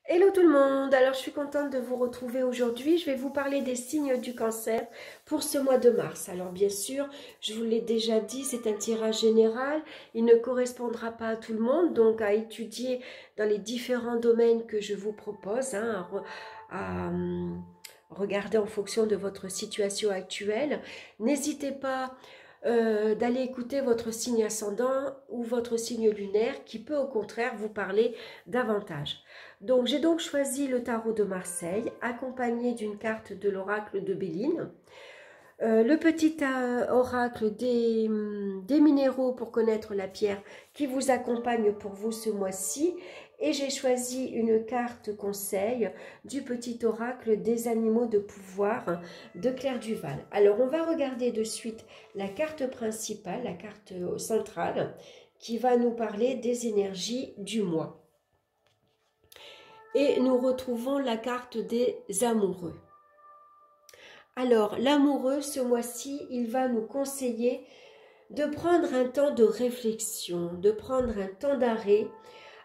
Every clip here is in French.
Hello tout le monde, alors je suis contente de vous retrouver aujourd'hui. Je vais vous parler des signes du cancer pour ce mois de mars. Alors bien sûr, je vous l'ai déjà dit, c'est un tirage général. Il ne correspondra pas à tout le monde, donc à étudier dans les différents domaines que je vous propose, à regarder en fonction de votre situation actuelle. N'hésitez pas d'aller écouter votre signe ascendant ou votre signe lunaire qui peut au contraire vous parler davantage. Donc j'ai donc choisi le tarot de Marseille accompagné d'une carte de l'oracle de Béline. Le petit oracle des minéraux pour connaître la pierre qui vous accompagne pour vous ce mois-ci. Et j'ai choisi une carte conseil du petit oracle des animaux de pouvoir de Claire Duval. Alors on va regarder de suite la carte principale, la carte centrale, qui va nous parler des énergies du mois. Et nous retrouvons la carte des amoureux. Alors, l'amoureux, ce mois-ci, il va nous conseiller de prendre un temps de réflexion, de prendre un temps d'arrêt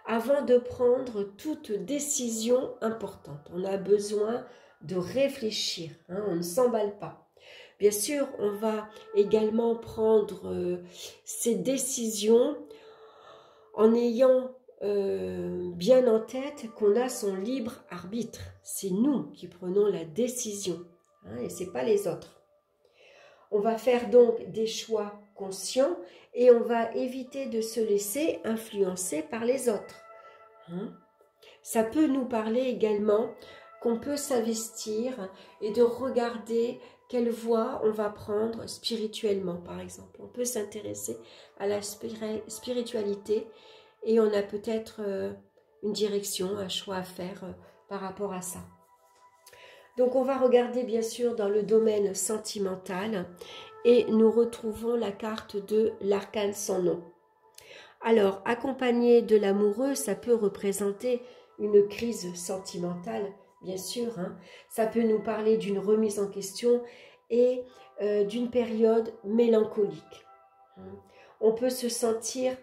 avant de prendre toute décision importante. On a besoin de réfléchir, on ne s'emballe pas. Bien sûr, on va également prendre ces décisions en ayant bien en tête qu'on a son libre arbitre. C'est nous qui prenons la décision et ce n'est pas les autres. On va faire donc des choix conscients et on va éviter de se laisser influencer par les autres. Ça peut nous parler également qu'on peut s'investir et de regarder quelle voie on va prendre spirituellement, par exemple. On peut s'intéresser à la spiritualité et on a peut-être une direction, un choix à faire par rapport à ça. Donc on va regarder bien sûr dans le domaine sentimental et nous retrouvons la carte de l'arcane sans nom. Alors, accompagné de l'amoureux, ça peut représenter une crise sentimentale, bien sûr. Ça peut nous parler d'une remise en question et d'une période mélancolique. On peut se sentir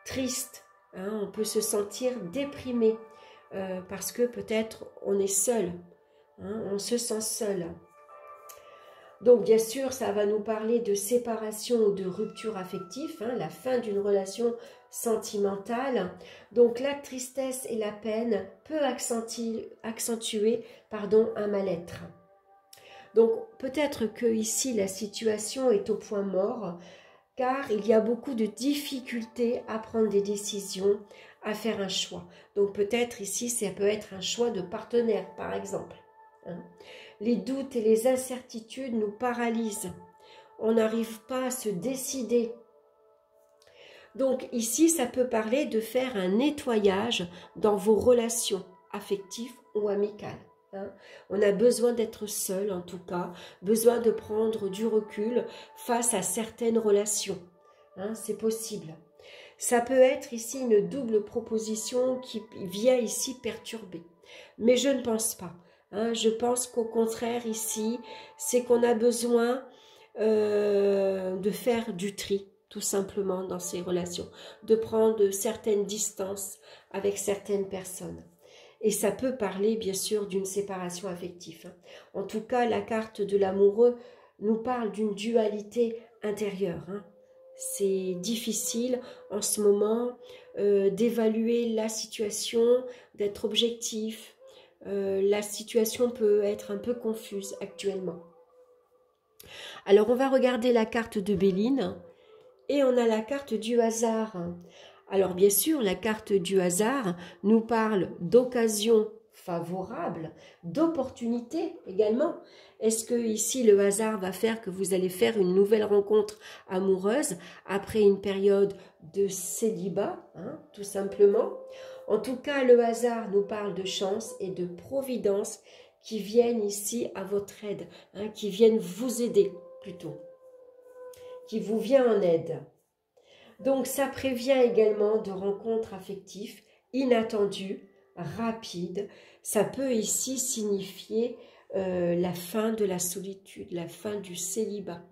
triste, on peut se sentir déprimé parce que peut-être on est seul, on se sent seul. Donc bien sûr, ça va nous parler de séparation ou de rupture affective, la fin d'une relation sentimentale. Donc la tristesse et la peine peut accentuer un mal-être. Donc peut-être que ici la situation est au point mort, car il y a beaucoup de difficultés à prendre des décisions, à faire un choix. Donc peut-être ici, ça peut être un choix de partenaire, par exemple. Les doutes et les incertitudes nous paralysent. On n'arrive pas à se décider. Donc ici, ça peut parler de faire un nettoyage dans vos relations affectives ou amicales. On a besoin d'être seul, en tout cas, besoin de prendre du recul face à certaines relations. C'est possible. Ça peut être ici une double proposition qui vient ici perturber. Mais je ne pense pas. Je pense qu'au contraire ici, c'est qu'on a besoin de faire du tri, tout simplement, dans ces relations, de prendre certaines distances avec certaines personnes. Et ça peut parler, bien sûr, d'une séparation affective. En tout cas, la carte de l'amoureux nous parle d'une dualité intérieure. C'est difficile en ce moment d'évaluer la situation, d'être objectif. La situation peut être un peu confuse actuellement. Alors, on va regarder la carte de Béline et on a la carte du hasard. Alors, bien sûr, la carte du hasard nous parle d'occasion favorable, d'opportunité également. Est-ce que ici le hasard va faire que vous allez faire une nouvelle rencontre amoureuse après une période de célibat, tout simplement? En tout cas, le hasard nous parle de chance et de providence qui viennent ici à votre aide, qui viennent vous aider plutôt, qui vous vient en aide. Donc ça prévient également de rencontres affectives inattendues, rapides. Ça peut ici signifier la fin de la solitude, la fin du célibat,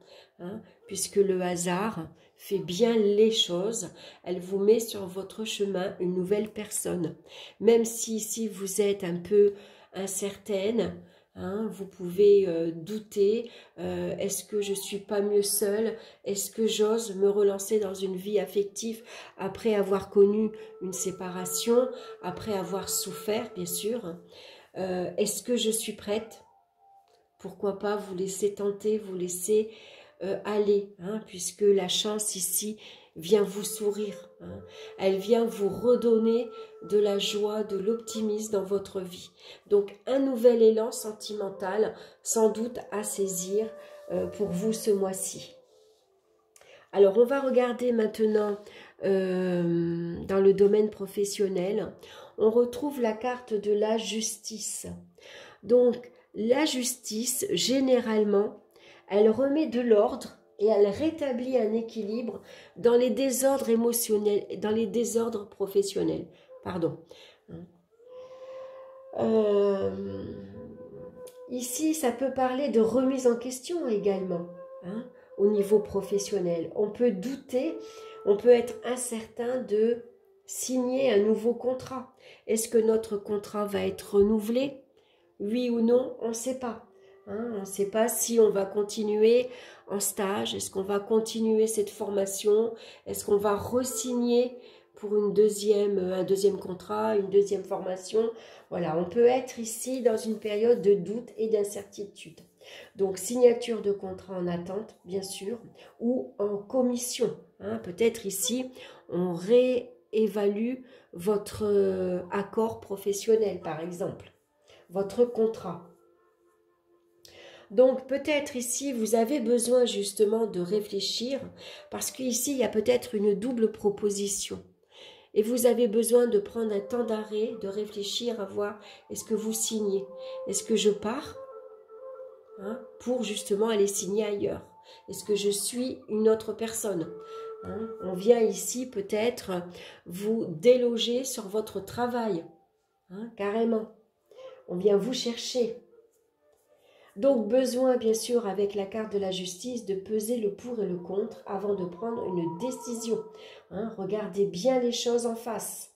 puisque le hasard fait bien les choses, elle vous met sur votre chemin une nouvelle personne. Même si ici vous êtes un peu incertaine, hein, vous pouvez douter, est-ce que je ne suis pas mieux seule? Est-ce que j'ose me relancer dans une vie affective après avoir connu une séparation, après avoir souffert, bien sûr? Est-ce que je suis prête? Pourquoi pas vous laisser tenter, vous laisser aller, hein, puisque la chance ici vient vous sourire, hein. Elle vient vous redonner de la joie, de l'optimisme dans votre vie. Donc un nouvel élan sentimental sans doute à saisir pour vous ce mois-ci. Alors on va regarder maintenant dans le domaine professionnel. On retrouve la carte de la justice. Donc la justice, généralement, elle remet de l'ordre et elle rétablit un équilibre dans les désordres émotionnels, dans les désordres professionnels. Pardon. Ici, ça peut parler de remise en question également, hein, au niveau professionnel. On peut douter, on peut être incertain de signer un nouveau contrat. Est-ce que notre contrat va être renouvelé? Oui ou non, on ne sait pas. Hein, on ne sait pas si on va continuer en stage, est-ce qu'on va continuer cette formation, est-ce qu'on va re-signer pour un deuxième contrat, une deuxième formation. Voilà, on peut être ici dans une période de doute et d'incertitude. Donc, signature de contrat en attente, bien sûr, ou en commission. Hein, peut-être ici, on réévalue votre accord professionnel, par exemple, votre contrat. Donc peut-être ici vous avez besoin justement de réfléchir parce qu'ici il y a peut-être une double proposition et vous avez besoin de prendre un temps d'arrêt, de réfléchir à voir est-ce que vous signez, est-ce que je pars, hein, pour justement aller signer ailleurs, est-ce que je suis une autre personne, hein, on vient ici peut-être vous déloger sur votre travail, hein, carrément, on vient vous chercher. Donc, besoin, bien sûr, avec la carte de la justice, de peser le pour et le contre avant de prendre une décision. Hein, regardez bien les choses en face.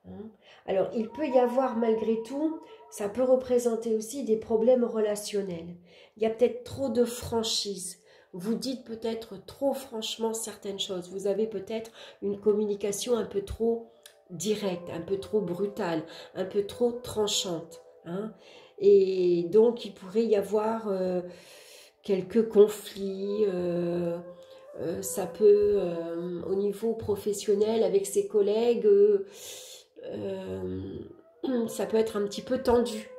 Hein. Alors, il peut y avoir, malgré tout, ça peut représenter aussi des problèmes relationnels. Il y a peut-être trop de franchise. Vous dites peut-être trop franchement certaines choses. Vous avez peut-être une communication un peu trop directe, un peu trop brutale, un peu trop tranchante. Hein. Et donc, il pourrait y avoir quelques conflits, ça peut, au niveau professionnel, avec ses collègues, ça peut être un petit peu tendu.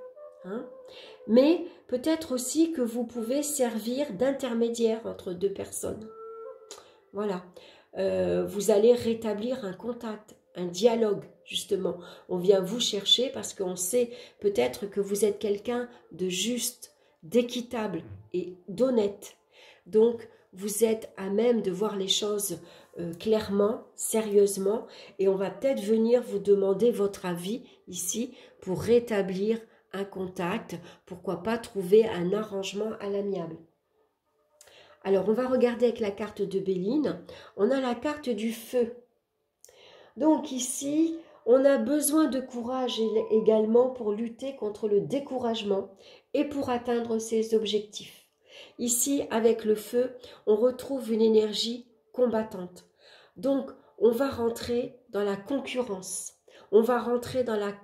Hein. Mais peut-être aussi que vous pouvez servir d'intermédiaire entre deux personnes. Voilà. Vous allez rétablir un contact, un dialogue, justement. On vient vous chercher parce qu'on sait peut-être que vous êtes quelqu'un de juste, d'équitable et d'honnête. Donc, vous êtes à même de voir les choses clairement, sérieusement, et on va peut-être venir vous demander votre avis ici pour rétablir un contact, pourquoi pas trouver un arrangement à l'amiable. Alors, on va regarder avec la carte de Béline. On a la carte du feu. Donc ici, on a besoin de courage également pour lutter contre le découragement et pour atteindre ses objectifs. Ici, avec le feu, on retrouve une énergie combattante. Donc, on va rentrer dans la concurrence. On va rentrer dans la...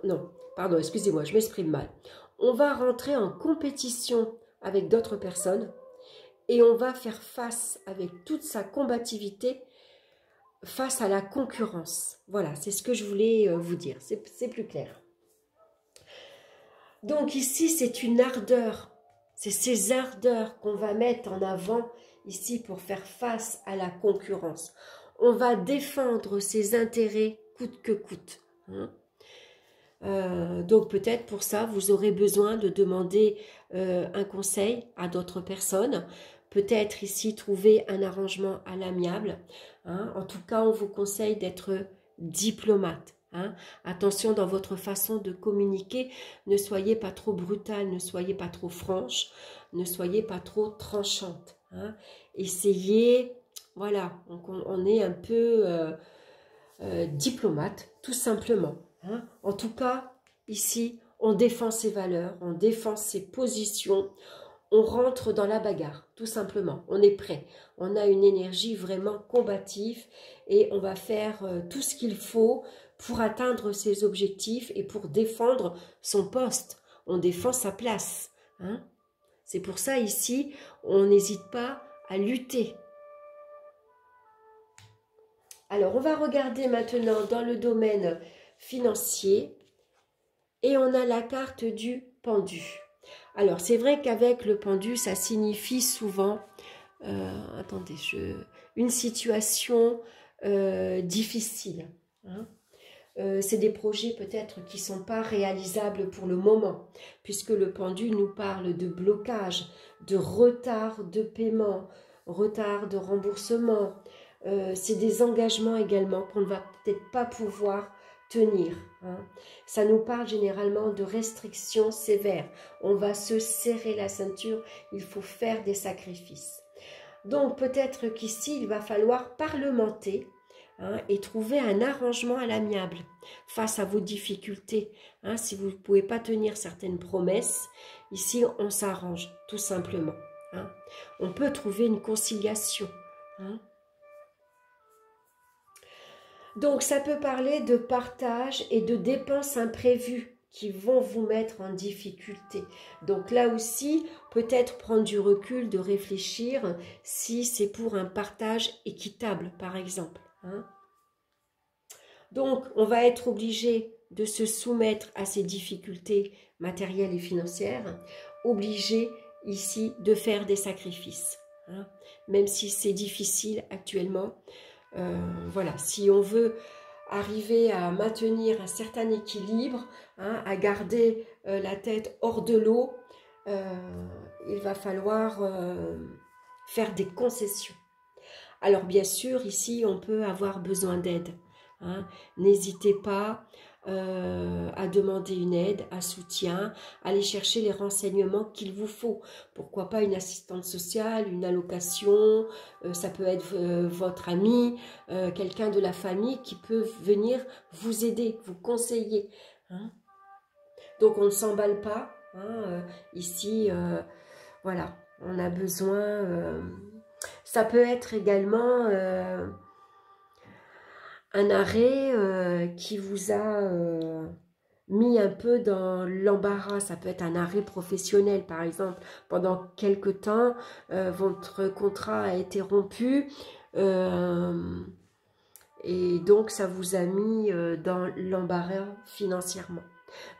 Non, pardon, excusez-moi, je m'exprime mal. On va rentrer en compétition avec d'autres personnes et on va faire face avec toute sa combativité face à la concurrence. Voilà, c'est ce que je voulais vous dire, c'est plus clair. Donc ici, c'est une ardeur, c'est ces ardeurs qu'on va mettre en avant ici pour faire face à la concurrence. On va défendre ses intérêts coûte que coûte. Hein. Donc peut-être pour ça, vous aurez besoin de demander un conseil à d'autres personnes. Peut-être ici trouver un arrangement à l'amiable. Hein. En tout cas, on vous conseille d'être diplomate. Hein. Attention dans votre façon de communiquer. Ne soyez pas trop brutale, ne soyez pas trop franche, ne soyez pas trop tranchante. Hein. Essayez Voilà, donc on est un peu diplomate, tout simplement. Hein. En tout cas, ici, on défend ses valeurs, on défend ses positions, on rentre dans la bagarre, tout simplement. On est prêt, on a une énergie vraiment combative et on va faire tout ce qu'il faut pour atteindre ses objectifs et pour défendre son poste. On défend sa place. Hein. C'est pour ça, ici, on n'hésite pas à lutter. Alors, on va regarder maintenant dans le domaine financier et on a la carte du pendu. Alors, c'est vrai qu'avec le pendu, ça signifie souvent, attendez, une situation difficile. Hein. C'est des projets peut-être qui ne sont pas réalisables pour le moment, puisque le pendu nous parle de blocage, de retard de paiement, retard de remboursement. C'est des engagements également qu'on ne va peut-être pas pouvoir tenir. Hein. Ça nous parle généralement de restrictions sévères. On va se serrer la ceinture, il faut faire des sacrifices. Donc peut-être qu'ici, il va falloir parlementer, hein, et trouver un arrangement à l'amiable face à vos difficultés. Hein, si vous ne pouvez pas tenir certaines promesses, ici on s'arrange tout simplement. Hein. On peut trouver une conciliation. Hein. Donc ça peut parler de partage et de dépenses imprévues qui vont vous mettre en difficulté. Donc là aussi, peut-être prendre du recul, de réfléchir si c'est pour un partage équitable, par exemple. Hein. Donc, on va être obligé de se soumettre à ces difficultés matérielles et financières, obligé ici de faire des sacrifices. Hein. Même si c'est difficile actuellement, voilà, si on veut arriver à maintenir un certain équilibre, hein, à garder la tête hors de l'eau, il va falloir faire des concessions. Alors bien sûr, ici, on peut avoir besoin d'aide. Hein. N'hésitez pas à demander une aide, un soutien, aller chercher les renseignements qu'il vous faut. Pourquoi pas une assistante sociale, une allocation, ça peut être votre ami, quelqu'un de la famille qui peut venir vous aider, vous conseiller. Hein. Donc on ne s'emballe pas. Hein, ici, voilà, on a besoin... ça peut être également... un arrêt qui vous a mis un peu dans l'embarras. Ça peut être un arrêt professionnel, par exemple. Pendant quelque temps, votre contrat a été rompu et donc ça vous a mis dans l'embarras financièrement.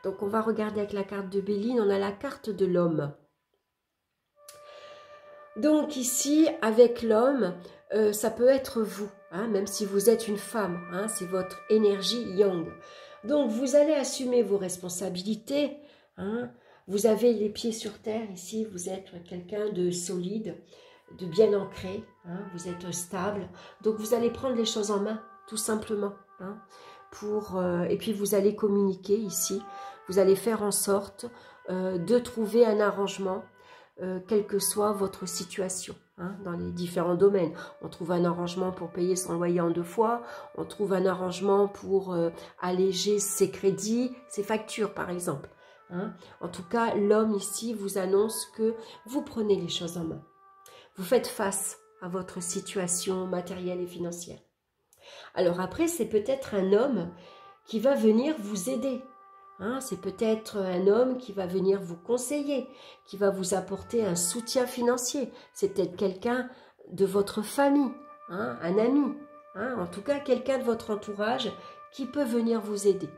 Donc on va regarder avec la carte de Béline, on a la carte de l'homme. Donc ici, avec l'homme, ça peut être vous, hein, même si vous êtes une femme, hein, c'est votre énergie yang. Donc vous allez assumer vos responsabilités, hein, vous avez les pieds sur terre ici, vous êtes quelqu'un de solide, de bien ancré, hein, vous êtes stable, donc vous allez prendre les choses en main, tout simplement, hein, et puis vous allez communiquer ici, vous allez faire en sorte de trouver un arrangement, quelle que soit votre situation, hein, dans les différents domaines. On trouve un arrangement pour payer son loyer en 2 fois, on trouve un arrangement pour alléger ses crédits, ses factures par exemple. Hein. En tout cas, l'homme ici vous annonce que vous prenez les choses en main. Vous faites face à votre situation matérielle et financière. Alors après, c'est peut-être un homme qui va venir vous aider. Hein, c'est peut-être un homme qui va venir vous conseiller, qui va vous apporter un soutien financier. C'est peut-être quelqu'un de votre famille, hein, un ami, hein, en tout cas quelqu'un de votre entourage qui peut venir vous aider.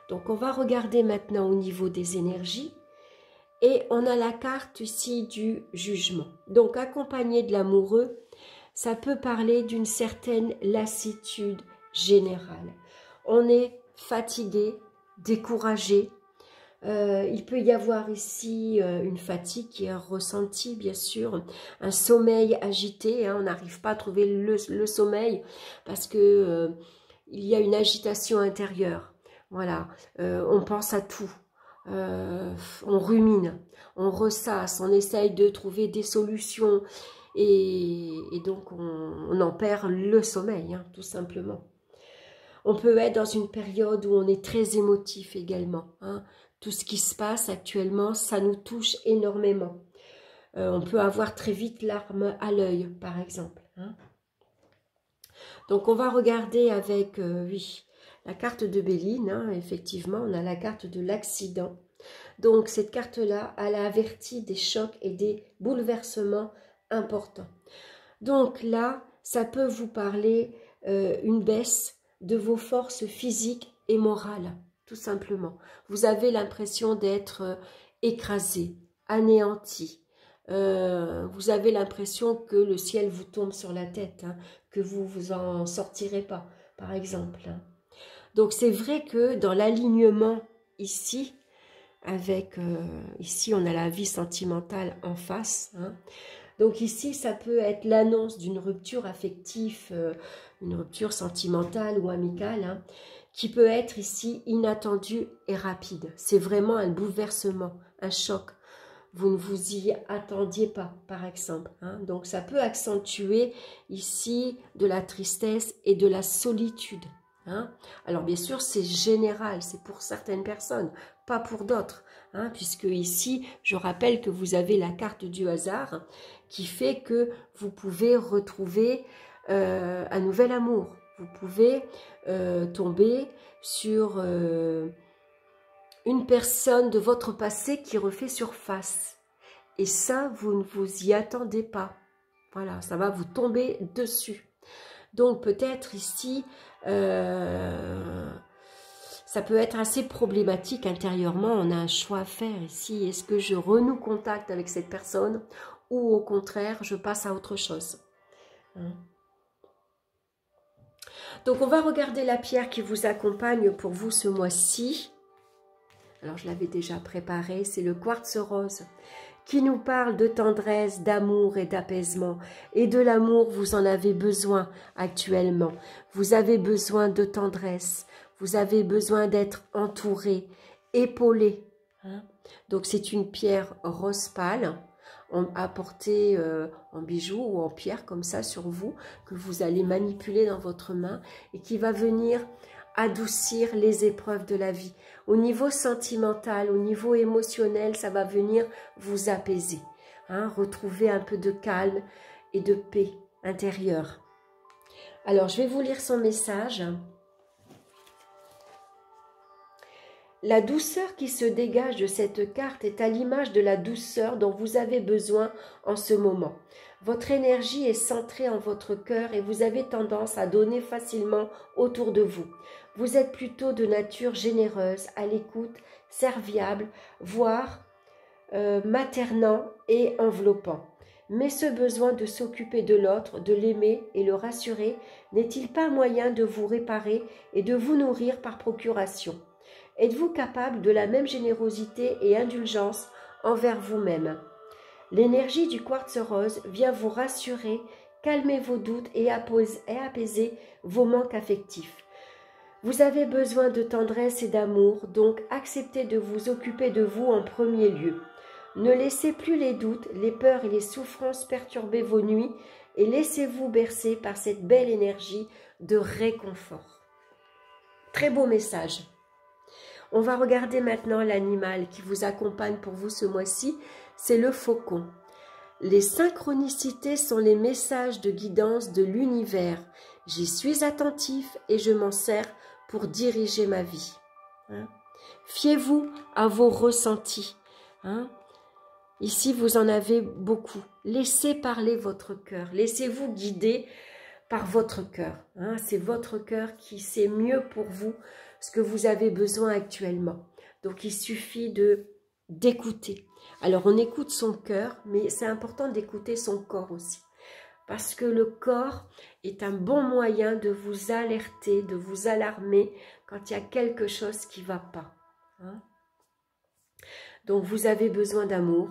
Donc on va regarder maintenant au niveau des énergies et on a la carte ici du jugement. Donc accompagné de l'amoureux, ça peut parler d'une certaine lassitude générale. On est fatigué, découragé. Il peut y avoir ici une fatigue qui est ressentie, bien sûr, un sommeil agité, hein, on n'arrive pas à trouver le sommeil parce que il y a une agitation intérieure. Voilà, on pense à tout, on rumine, on ressasse, on essaye de trouver des solutions et donc on en perd le sommeil, hein, tout simplement. On peut être dans une période où on est très émotif également, hein. Tout ce qui se passe actuellement, ça nous touche énormément. On peut avoir très vite larmes à l'œil, par exemple, hein. Donc on va regarder avec, oui, la carte de Béline, hein, effectivement, on a la carte de l'accident. Donc cette carte-là, elle a averti des chocs et des bouleversements importants. Donc là, ça peut vous parler une baisse de vos forces physiques et morales, tout simplement. Vous avez l'impression d'être écrasé, anéanti. Vous avez l'impression que le ciel vous tombe sur la tête, hein, que vous vous en sortirez pas, par exemple, hein. Donc c'est vrai que dans l'alignement ici, avec ici on a la vie sentimentale en face, hein. Donc ici ça peut être l'annonce d'une rupture affective, une rupture sentimentale ou amicale, hein, qui peut être ici inattendue et rapide. C'est vraiment un bouleversement, un choc. Vous ne vous y attendiez pas, par exemple, hein. Donc ça peut accentuer ici de la tristesse et de la solitude, hein. Alors bien sûr c'est général, c'est pour certaines personnes, pas pour d'autres, hein, puisque ici je rappelle que vous avez la carte du hasard qui fait que vous pouvez retrouver un nouvel amour. Vous pouvez tomber sur une personne de votre passé qui refait surface. Et ça, vous ne vous y attendez pas. Voilà, ça va vous tomber dessus. Donc peut-être ici, ça peut être assez problématique intérieurement. On a un choix à faire ici. Est-ce que je renoue contact avec cette personne ou au contraire, je passe à autre chose, hein? Donc on va regarder la pierre qui vous accompagne pour vous ce mois-ci. Alors je l'avais déjà préparé, c'est le quartz rose qui nous parle de tendresse, d'amour et d'apaisement. Et de l'amour, vous en avez besoin actuellement. Vous avez besoin de tendresse, vous avez besoin d'être entouré, épaulé, hein? Donc c'est une pierre rose pâle, à porter en bijoux ou en pierre comme ça sur vous, que vous allez manipuler dans votre main et qui va venir adoucir les épreuves de la vie. Au niveau sentimental, au niveau émotionnel, ça va venir vous apaiser, hein, retrouver un peu de calme et de paix intérieure. Alors, je vais vous lire son message. La douceur qui se dégage de cette carte est à l'image de la douceur dont vous avez besoin en ce moment. Votre énergie est centrée en votre cœur et vous avez tendance à donner facilement autour de vous. Vous êtes plutôt de nature généreuse, à l'écoute, serviable, voire maternant et enveloppant. Mais ce besoin de s'occuper de l'autre, de l'aimer et le rassurer, n'est-il pas un moyen de vous réparer et de vous nourrir par procuration? Êtes-vous capable de la même générosité et indulgence envers vous-même? L'énergie du quartz rose vient vous rassurer, calmer vos doutes et apaiser vos manques affectifs. Vous avez besoin de tendresse et d'amour, donc acceptez de vous occuper de vous en premier lieu. Ne laissez plus les doutes, les peurs et les souffrances perturber vos nuits et laissez-vous bercer par cette belle énergie de réconfort. Très beau message. On va regarder maintenant l'animal qui vous accompagne pour vous ce mois-ci, c'est le faucon. Les synchronicités sont les messages de guidance de l'univers. J'y suis attentif et je m'en sers pour diriger ma vie, hein? Fiez-vous à vos ressentis, hein? Ici, vous en avez beaucoup. Laissez parler votre cœur. Laissez-vous guider par votre cœur, hein? C'est votre cœur qui sait mieux pour vous ce que vous avez besoin actuellement. Donc, il suffit d'écouter. Alors, on écoute son cœur, mais c'est important d'écouter son corps aussi. Parce que le corps est un bon moyen de vous alerter, de vous alarmer quand il y a quelque chose qui ne va pas, hein? Donc, vous avez besoin d'amour.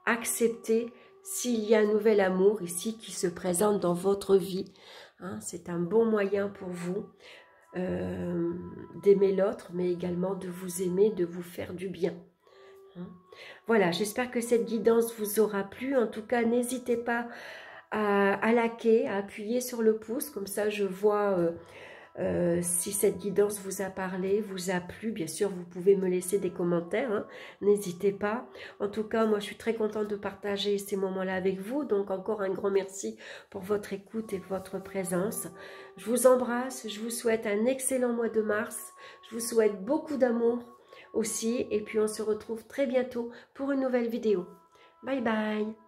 Acceptez s'il y a un nouvel amour ici qui se présente dans votre vie, hein? C'est un bon moyen pour vous d'aimer l'autre, mais également de vous aimer, de vous faire du bien, Hein. Voilà, j'espère que cette guidance vous aura plu. En tout cas, n'hésitez pas à liker, à appuyer sur le pouce, comme ça je vois si cette guidance vous a parlé, vous a plu. Bien sûr, vous pouvez me laisser des commentaires, hein, n'hésitez pas. En tout cas, moi je suis très contente de partager ces moments-là avec vous, donc encore un grand merci pour votre écoute et votre présence. Je vous embrasse, je vous souhaite un excellent mois de mars, je vous souhaite beaucoup d'amour aussi, et puis on se retrouve très bientôt pour une nouvelle vidéo. Bye bye.